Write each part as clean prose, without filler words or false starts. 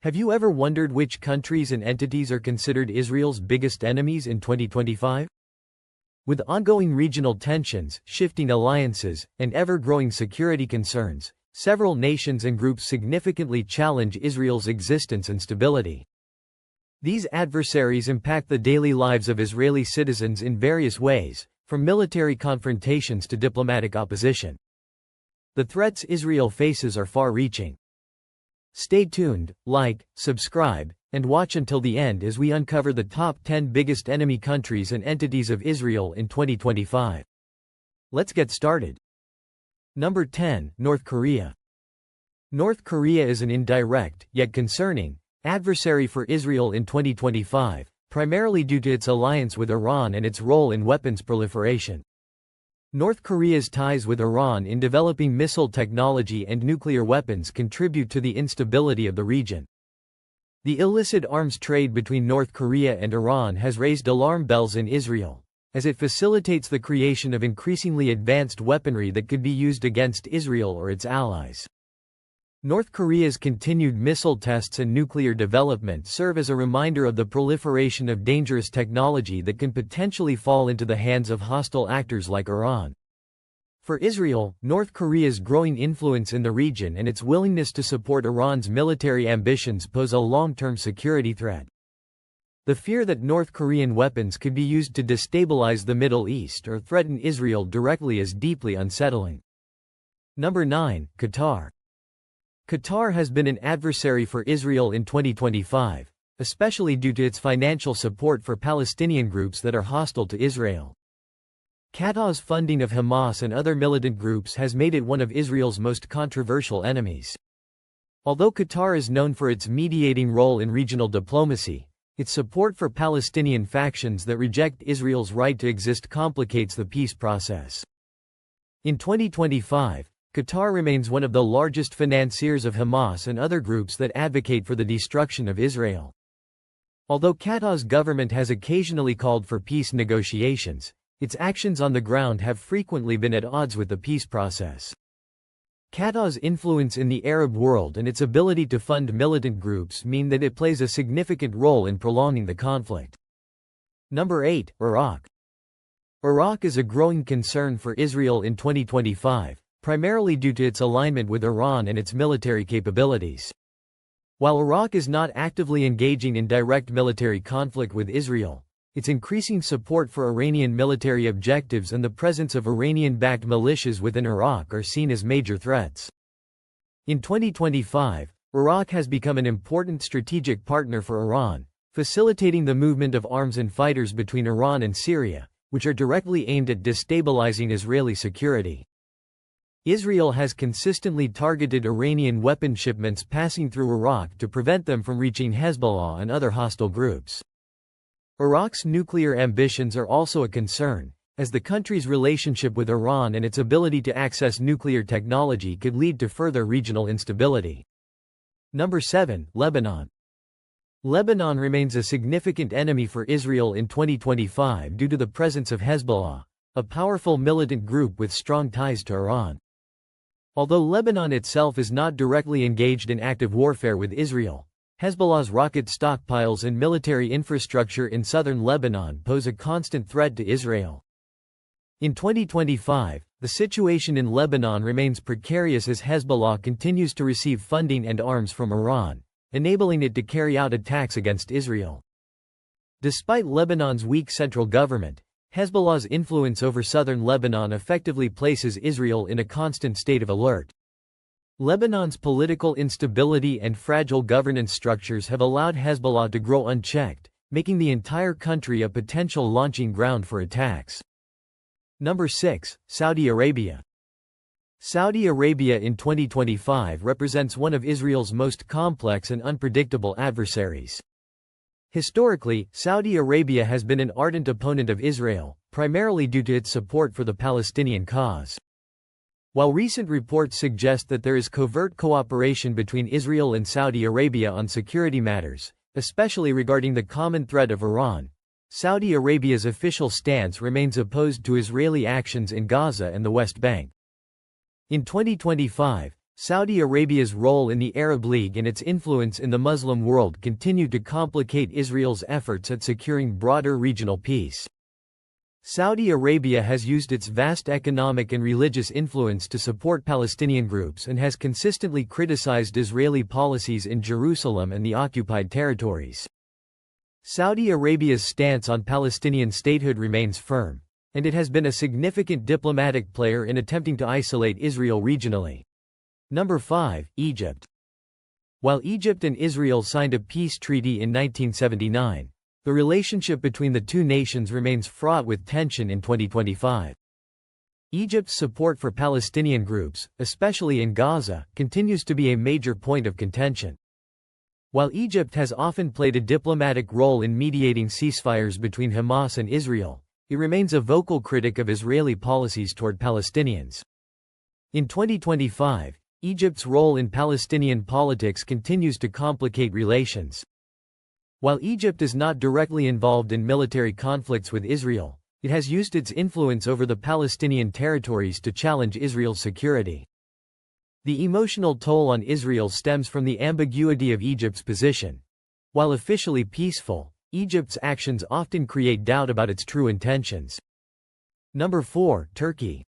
Have you ever wondered which countries and entities are considered Israel's biggest enemies in 2025? With ongoing regional tensions, shifting alliances, and ever-growing security concerns, several nations and groups significantly challenge Israel's existence and stability. These adversaries impact the daily lives of Israeli citizens in various ways, from military confrontations to diplomatic opposition. The threats Israel faces are far-reaching. Stay tuned, like, subscribe, and watch until the end as we uncover the top 10 biggest enemy countries and entities of Israel in 2025. Let's get started. Number 10, North Korea. North Korea is an indirect, yet concerning, adversary for Israel in 2025, primarily due to its alliance with Iran and its role in weapons proliferation. North Korea's ties with Iran in developing missile technology and nuclear weapons contribute to the instability of the region. The illicit arms trade between North Korea and Iran has raised alarm bells in Israel, as it facilitates the creation of increasingly advanced weaponry that could be used against Israel or its allies. North Korea's continued missile tests and nuclear development serve as a reminder of the proliferation of dangerous technology that can potentially fall into the hands of hostile actors like Iran. For Israel, North Korea's growing influence in the region and its willingness to support Iran's military ambitions pose a long-term security threat. The fear that North Korean weapons could be used to destabilize the Middle East or threaten Israel directly is deeply unsettling. Number 9, Qatar. Qatar has been an adversary for Israel in 2025, especially due to its financial support for Palestinian groups that are hostile to Israel. Qatar's funding of Hamas and other militant groups has made it one of Israel's most controversial enemies. Although Qatar is known for its mediating role in regional diplomacy, its support for Palestinian factions that reject Israel's right to exist complicates the peace process. In 2025, Qatar remains one of the largest financiers of Hamas and other groups that advocate for the destruction of Israel. Although Qatar's government has occasionally called for peace negotiations, its actions on the ground have frequently been at odds with the peace process. Qatar's influence in the Arab world and its ability to fund militant groups mean that it plays a significant role in prolonging the conflict. Number 8, Iraq. Iraq is a growing concern for Israel in 2025. Primarily due to its alignment with Iran and its military capabilities. While Iraq is not actively engaging in direct military conflict with Israel, its increasing support for Iranian military objectives and the presence of Iranian-backed militias within Iraq are seen as major threats. In 2025, Iraq has become an important strategic partner for Iran, facilitating the movement of arms and fighters between Iran and Syria, which are directly aimed at destabilizing Israeli security. Israel has consistently targeted Iranian weapon shipments passing through Iraq to prevent them from reaching Hezbollah and other hostile groups. Iraq's nuclear ambitions are also a concern, as the country's relationship with Iran and its ability to access nuclear technology could lead to further regional instability. Number 7, Lebanon. Lebanon remains a significant enemy for Israel in 2025 due to the presence of Hezbollah, a powerful militant group with strong ties to Iran. Although Lebanon itself is not directly engaged in active warfare with Israel, Hezbollah's rocket stockpiles and military infrastructure in southern Lebanon pose a constant threat to Israel. In 2025, the situation in Lebanon remains precarious as Hezbollah continues to receive funding and arms from Iran, enabling it to carry out attacks against Israel. Despite Lebanon's weak central government, Hezbollah's influence over southern Lebanon effectively places Israel in a constant state of alert. Lebanon's political instability and fragile governance structures have allowed Hezbollah to grow unchecked, making the entire country a potential launching ground for attacks. Number 6, Saudi Arabia. Saudi Arabia in 2025 represents one of Israel's most complex and unpredictable adversaries. Historically, Saudi Arabia has been an ardent opponent of Israel, primarily due to its support for the Palestinian cause. While recent reports suggest that there is covert cooperation between Israel and Saudi Arabia on security matters, especially regarding the common threat of Iran, Saudi Arabia's official stance remains opposed to Israeli actions in Gaza and the West Bank. In 2025, Saudi Arabia's role in the Arab League and its influence in the Muslim world continue to complicate Israel's efforts at securing broader regional peace. Saudi Arabia has used its vast economic and religious influence to support Palestinian groups and has consistently criticized Israeli policies in Jerusalem and the occupied territories. Saudi Arabia's stance on Palestinian statehood remains firm, and it has been a significant diplomatic player in attempting to isolate Israel regionally. Number 5. Egypt. While Egypt and Israel signed a peace treaty in 1979, the relationship between the two nations remains fraught with tension in 2025. Egypt's support for Palestinian groups, especially in Gaza, continues to be a major point of contention. While Egypt has often played a diplomatic role in mediating ceasefires between Hamas and Israel, it remains a vocal critic of Israeli policies toward Palestinians. In 2025, Egypt's role in Palestinian politics continues to complicate relations. While Egypt is not directly involved in military conflicts with Israel, it has used its influence over the Palestinian territories to challenge Israel's security. The emotional toll on Israel stems from the ambiguity of Egypt's position. While officially peaceful, Egypt's actions often create doubt about its true intentions. Number 4. Turkey.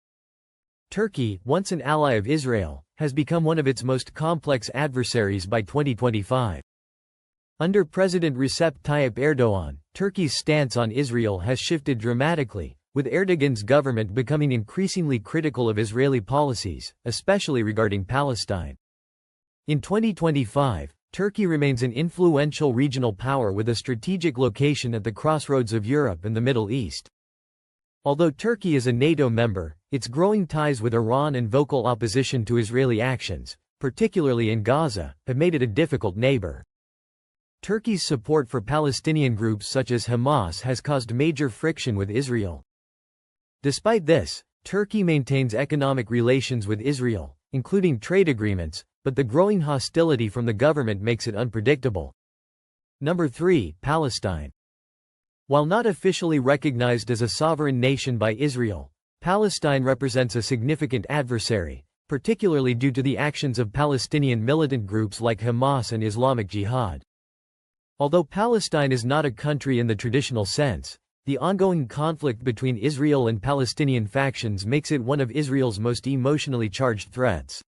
Turkey, once an ally of Israel, has become one of its most complex adversaries by 2025. Under President Recep Tayyip Erdogan, Turkey's stance on Israel has shifted dramatically, with Erdogan's government becoming increasingly critical of Israeli policies, especially regarding Palestine. In 2025, Turkey remains an influential regional power with a strategic location at the crossroads of Europe and the Middle East. Although Turkey is a NATO member, its growing ties with Iran and vocal opposition to Israeli actions, particularly in Gaza, have made it a difficult neighbor. Turkey's support for Palestinian groups such as Hamas has caused major friction with Israel. Despite this, Turkey maintains economic relations with Israel, including trade agreements, but the growing hostility from the government makes it unpredictable. Number 3. Palestine. While not officially recognized as a sovereign nation by Israel, Palestine represents a significant adversary, particularly due to the actions of Palestinian militant groups like Hamas and Islamic Jihad. Although Palestine is not a country in the traditional sense, the ongoing conflict between Israel and Palestinian factions makes it one of Israel's most emotionally charged threats.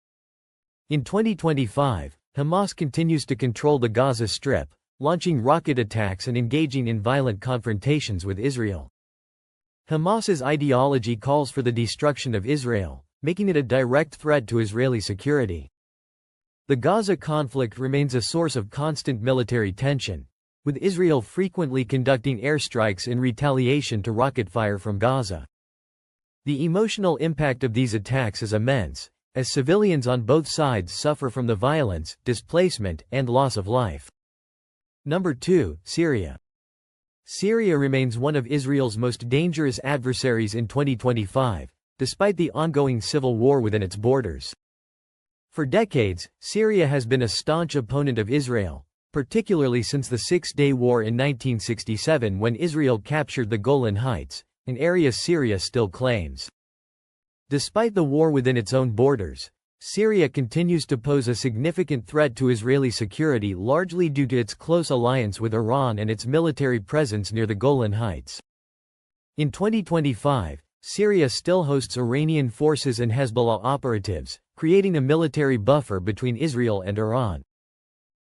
In 2025, Hamas continues to control the Gaza Strip, launching rocket attacks and engaging in violent confrontations with Israel. Hamas's ideology calls for the destruction of Israel, making it a direct threat to Israeli security. The Gaza conflict remains a source of constant military tension, with Israel frequently conducting airstrikes in retaliation to rocket fire from Gaza. The emotional impact of these attacks is immense, as civilians on both sides suffer from the violence, displacement, and loss of life. Number 2. Syria. Syria remains one of Israel's most dangerous adversaries in 2025, despite the ongoing civil war within its borders. For decades, Syria has been a staunch opponent of Israel, particularly since the Six-Day War in 1967 when Israel captured the Golan Heights, an area Syria still claims. Despite the war within its own borders, Syria continues to pose a significant threat to Israeli security largely due to its close alliance with Iran and its military presence near the Golan Heights. In 2025, Syria still hosts Iranian forces and Hezbollah operatives, creating a military buffer between Israel and Iran.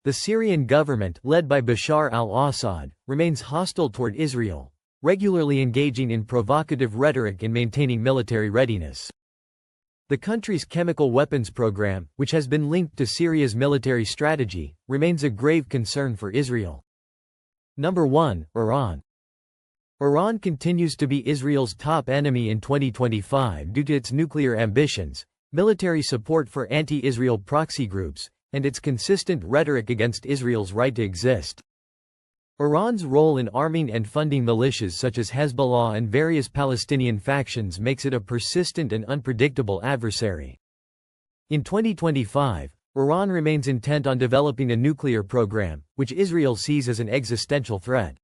The Syrian government, led by Bashar al-Assad, remains hostile toward Israel, regularly engaging in provocative rhetoric and maintaining military readiness. The country's chemical weapons program, which has been linked to Syria's military strategy, remains a grave concern for Israel. Number 1. Iran. Iran continues to be Israel's top enemy in 2025 due to its nuclear ambitions, military support for anti-Israel proxy groups, and its consistent rhetoric against Israel's right to exist. Iran's role in arming and funding militias such as Hezbollah and various Palestinian factions makes it a persistent and unpredictable adversary. In 2025, Iran remains intent on developing a nuclear program, which Israel sees as an existential threat.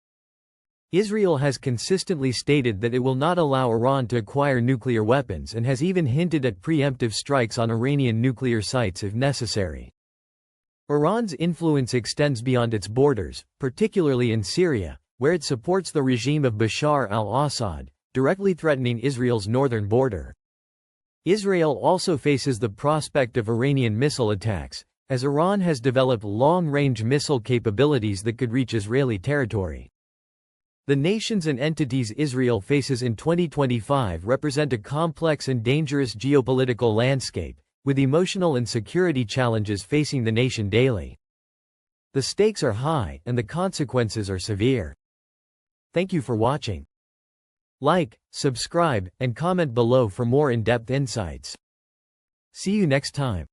Israel has consistently stated that it will not allow Iran to acquire nuclear weapons and has even hinted at preemptive strikes on Iranian nuclear sites if necessary. Iran's influence extends beyond its borders, particularly in Syria, where it supports the regime of Bashar al-Assad, directly threatening Israel's northern border. Israel also faces the prospect of Iranian missile attacks, as Iran has developed long-range missile capabilities that could reach Israeli territory. The nations and entities Israel faces in 2025 represent a complex and dangerous geopolitical landscape, with emotional and security challenges facing the nation daily. The stakes are high, and the consequences are severe. Thank you for watching. Like, subscribe, and comment below for more in-depth insights. See you next time.